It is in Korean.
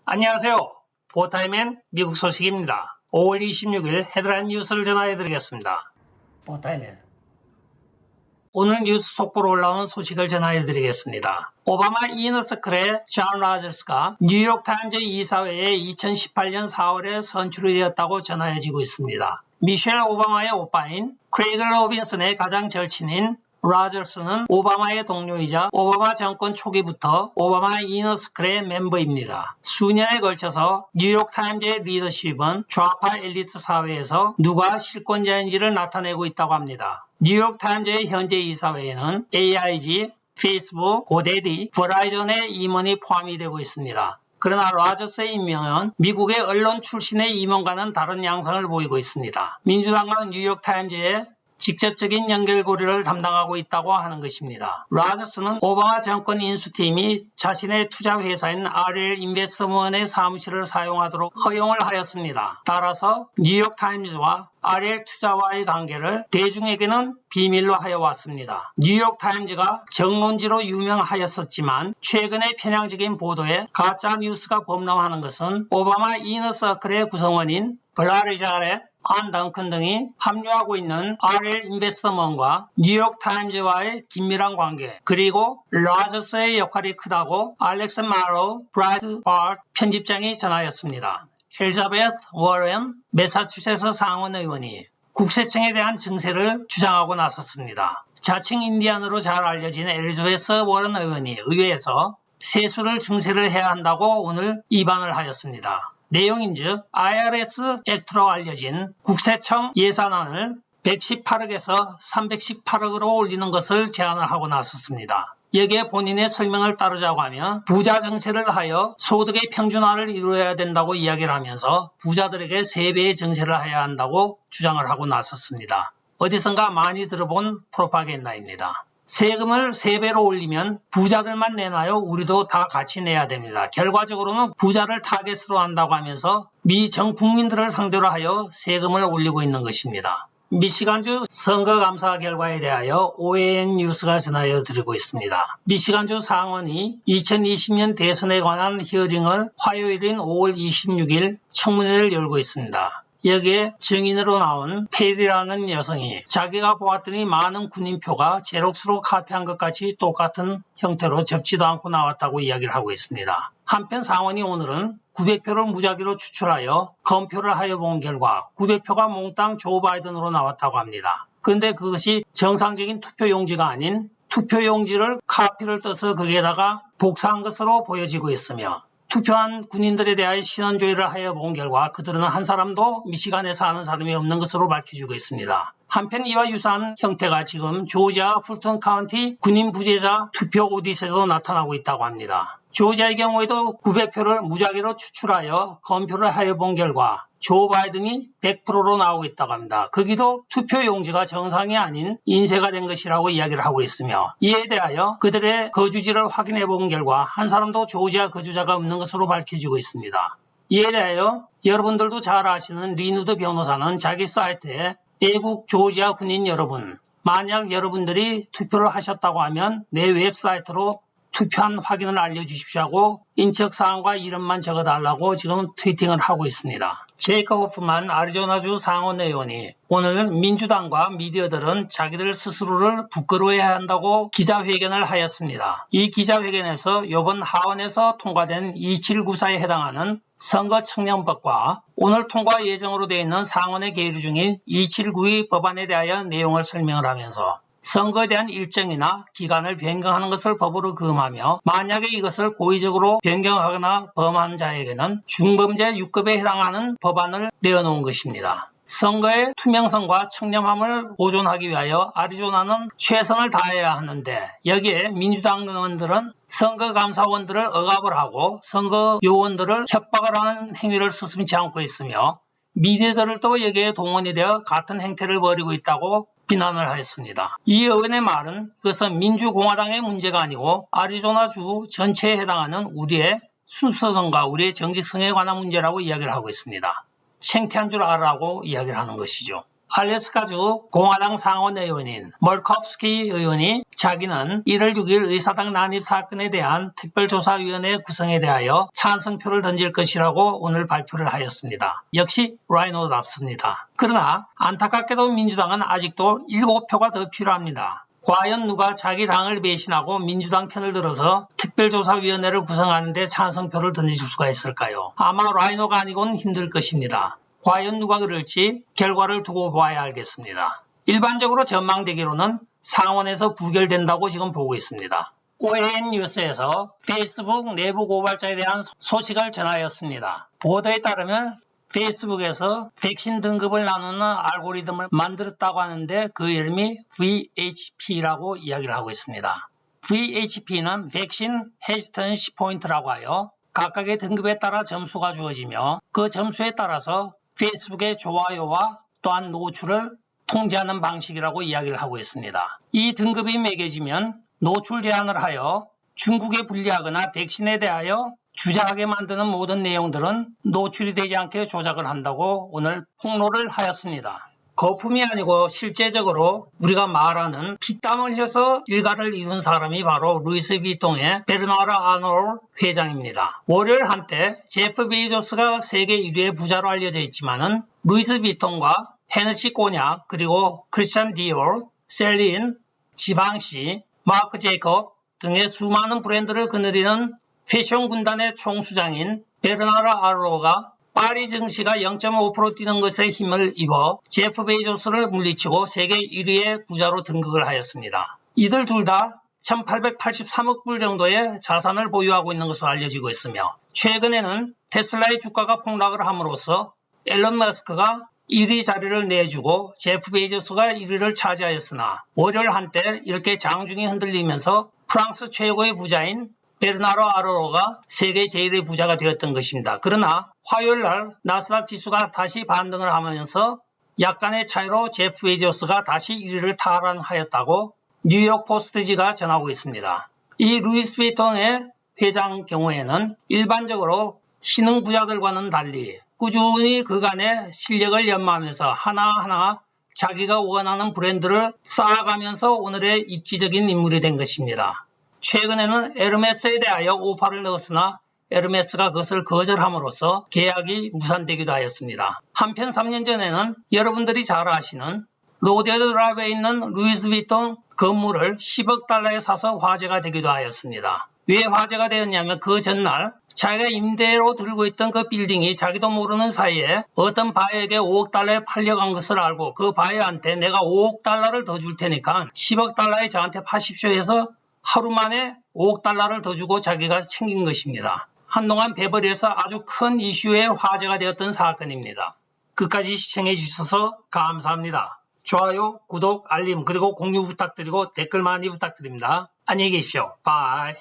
안녕하세요. 보타임엔 미국 소식입니다. 5월 26일 헤드라인 뉴스를 전해드리겠습니다. 보타임엔 오늘 뉴스 속보로 올라온 소식을 전해드리겠습니다. 오바마 이너서클의 존 라저스가 뉴욕타임즈 이사회에 2018년 4월에 선출이 되었다고 전해지고 있습니다. 미셸 오바마의 오빠인 크레이그 로빈슨의 가장 절친인 라저스는 오바마의 동료이자 오바마 정권 초기부터 오바마 이너서클의 멤버입니다. 수년에 걸쳐서 뉴욕타임즈의 리더십은 좌파 엘리트 사회에서 누가 실권자인지를 나타내고 있다고 합니다. 뉴욕타임즈의 현재 이사회에는 AIG, 페이스북, 고데디, 버라이전의 임원이 포함이 되고 있습니다. 그러나 라저스의 임명은 미국의 언론 출신의 임원과는 다른 양상을 보이고 있습니다. 민주당과 뉴욕타임즈의 직접적인 연결고리를 담당하고 있다고 하는 것입니다. 라저스는 오바마 정권 인수팀이 자신의 투자회사인 RL 인베스트먼의 사무실을 사용하도록 허용을 하였습니다. 따라서 뉴욕타임즈와 RL 투자와의 관계를 대중에게는 비밀로 하여 왔습니다. 뉴욕타임즈가 정론지로 유명하였었지만 최근의 편향적인 보도에 가짜 뉴스가 범람하는 것은 오바마 이너서클의 구성원인 블라리자렛, 안 덩컨 등이 합류하고 있는 RL 인베스트먼과 뉴욕타임즈와의 긴밀한 관계, 그리고 라저스의 역할이 크다고 알렉스 마로 브라이트바트 편집장이 전하였습니다. 엘리자베스 워렌 매사추세츠 상원 의원이 국세청에 대한 증세를 주장하고 나섰습니다. 자칭 인디안으로 잘 알려진 엘리자베스 워렌 의원이 의회에서 세수를 증세를 해야 한다고 오늘 입안을 하였습니다. 내용인즉 IRS 액트로 알려진 국세청 예산안을 118억에서 318억으로 올리는 것을 제안을 하고 나섰습니다. 여기에 본인의 설명을 따르자고 하면 부자 증세를 하여 소득의 평준화를 이루어야 된다고 이야기를 하면서 부자들에게 3배의 증세를 해야 한다고 주장을 하고 나섰습니다. 어디선가 많이 들어본 프로파간다입니다. 세금을 3배로 올리면 부자들만 내나요? 우리도 다 같이 내야 됩니다. 결과적으로는 부자를 타겟으로 한다고 하면서 미 전 국민들을 상대로 하여 세금을 올리고 있는 것입니다. 미시간주 선거감사 결과에 대하여 OAN 뉴스가 전하여 드리고 있습니다. 미시간주 상원이 2020년 대선에 관한 히어링을 화요일인 5월 26일 청문회를 열고 있습니다. 여기에 증인으로 나온 페리라는 여성이 자기가 보았더니 많은 군인표가 제록스로 카피한 것 같이 똑같은 형태로 접지도 않고 나왔다고 이야기를 하고 있습니다. 한편 상원이 오늘은 900표를 무작위로 추출하여 검표를 하여 본 결과 900표가 몽땅 조 바이든으로 나왔다고 합니다. 그런데 그것이 정상적인 투표용지가 아닌 투표용지를 카피를 떠서 거기에다가 복사한 것으로 보여지고 있으며 투표한 군인들에 대하여 신원조회를 하여 본 결과 그들은 한 사람도 미시간에 사는 사람이 없는 것으로 밝혀지고 있습니다. 한편 이와 유사한 형태가 지금 조지아 풀턴 카운티 군인 부재자 투표 오디세도 나타나고 있다고 합니다. 조지아의 경우에도 900표를 무작위로 추출하여 검표를 하여 본 결과 조 바이든이 100%로 나오고 있다고 합니다. 거기도 투표용지가 정상이 아닌 인쇄가 된 것이라고 이야기를 하고 있으며 이에 대하여 그들의 거주지를 확인해 본 결과 한 사람도 조지아 거주자가 없는 것으로 밝혀지고 있습니다. 이에 대하여 여러분들도 잘 아시는 리누드 변호사는 자기 사이트에 애국 조지아 군인 여러분, 만약 여러분들이 투표를 하셨다고 하면 내 웹사이트로 투표한 확인을 알려주십시오 하고 인적사항과 이름만 적어달라고 지금 트위팅을 하고 있습니다. 제이커 호프만 아리조나주 상원의원이 오늘 민주당과 미디어들은 자기들 스스로를 부끄러워해야 한다고 기자회견을 하였습니다. 이 기자회견에서 이번 하원에서 통과된 2794에 해당하는 선거청년법과 오늘 통과 예정으로 되어 있는 상원에 계류 중인 2792 법안에 대하여 내용을 설명을 하면서 선거에 대한 일정이나 기간을 변경하는 것을 법으로 금하며 만약에 이것을 고의적으로 변경하거나 범한 자에게는 중범죄 6급에 해당하는 법안을 내어놓은 것입니다. 선거의 투명성과 청렴함을 보존하기 위하여 아리조나는 최선을 다해야 하는데 여기에 민주당 의원들은 선거감사원들을 억압을 하고 선거 요원들을 협박을 하는 행위를 서슴지 않고 있으며 미디어들을 또 여기에 동원이 되어 같은 행태를 벌이고 있다고 비난을 하였습니다. 이 의원의 말은 그것은 민주공화당의 문제가 아니고 아리조나주 전체에 해당하는 우리의 순수성과 우리의 정직성에 관한 문제라고 이야기를 하고 있습니다. 창피한 줄 알라고 이야기를 하는 것이죠. 알래스카주 공화당 상원 의원인 멀컵스키 의원이 자기는 1월 6일 의사당 난입 사건에 대한 특별조사위원회 구성에 대하여 찬성표를 던질 것이라고 오늘 발표를 하였습니다. 역시 라이노답습니다. 그러나 안타깝게도 민주당은 아직도 7표가 더 필요합니다. 과연 누가 자기 당을 배신하고 민주당 편을 들어서 특별조사위원회를 구성하는 데 찬성표를 던질 수가 있을까요? 아마 라이노가 아니고는 힘들 것입니다. 과연 누가 그럴지 결과를 두고 봐야 알겠습니다. 일반적으로 전망되기로는 상원에서 부결된다고 지금 보고 있습니다. OAN 뉴스에서 페이스북 내부 고발자에 대한 소식을 전하였습니다. 보도에 따르면 페이스북에서 백신 등급을 나누는 알고리즘을 만들었다고 하는데 그 이름이 VHP라고 이야기를 하고 있습니다. VHP는 백신 헤지턴시 포인트라고 하여 각각의 등급에 따라 점수가 주어지며 그 점수에 따라서 페이스북의 좋아요와 또한 노출을 통제하는 방식이라고 이야기를 하고 있습니다. 이 등급이 매겨지면 노출 제한을 하여 중국에 불리하거나 백신에 대하여 주장하게 만드는 모든 내용들은 노출이 되지 않게 조작을 한다고 오늘 폭로를 하였습니다. 거품이 아니고 실제적으로 우리가 말하는 피땀 흘려서 일가를 이룬 사람이 바로 루이스 비통의 베르나르 아놀 회장입니다. 월요일 한때 제프 베이조스가 세계 1위의 부자로 알려져 있지만은 루이스 비통과 헤네시 꼬냑 그리고 크리스찬 디올, 셀린, 지방시, 마크 제이콥 등의 수많은 브랜드를 거느리는 패션 군단의 총수장인 베르나르 아놀로가 파리 증시가 0.5% 뛰는 것에 힘을 입어 제프 베이조스를 물리치고 세계 1위의 부자로 등극을 하였습니다. 이들 둘 다 1883억 불 정도의 자산을 보유하고 있는 것으로 알려지고 있으며 최근에는 테슬라의 주가가 폭락을 함으로써 앨런 머스크가 1위 자리를 내주고 제프 베이조스가 1위를 차지하였으나 월요일 한때 이렇게 장중이 흔들리면서 프랑스 최고의 부자인 베르나르 아놀로가 세계 제1의 부자가 되었던 것입니다. 그러나 화요일날 나스닥 지수가 다시 반등을 하면서 약간의 차이로 제프 베이조스가 다시 1위를 탈환하였다고 뉴욕 포스트지가 전하고 있습니다. 이 루이스 비통의 회장 경우에는 일반적으로 신흥 부자들과는 달리 꾸준히 그간의 실력을 연마하면서 하나하나 자기가 원하는 브랜드를 쌓아가면서 오늘의 입지적인 인물이 된 것입니다. 최근에는 에르메스에 대하여 오파를 넣었으나 에르메스가 그것을 거절함으로써 계약이 무산되기도 하였습니다. 한편 3년 전에는 여러분들이 잘 아시는 로데오 드라이브에 있는 루이스 비통 건물을 10억 달러에 사서 화제가 되기도 하였습니다. 왜 화제가 되었냐면 그 전날 자기가 임대로 들고 있던 그 빌딩이 자기도 모르는 사이에 어떤 바이에게 5억 달러에 팔려간 것을 알고 그 바이한테 내가 5억 달러를 더 줄 테니까 10억 달러에 저한테 파십시오 해서 하루 만에 5억 달러를 더 주고 자기가 챙긴 것입니다. 한동안 베버리에서 아주 큰 이슈의 화제가 되었던 사건입니다. 끝까지 시청해 주셔서 감사합니다. 좋아요, 구독, 알림 그리고 공유 부탁드리고 댓글 많이 부탁드립니다. 안녕히 계십시오. 바이.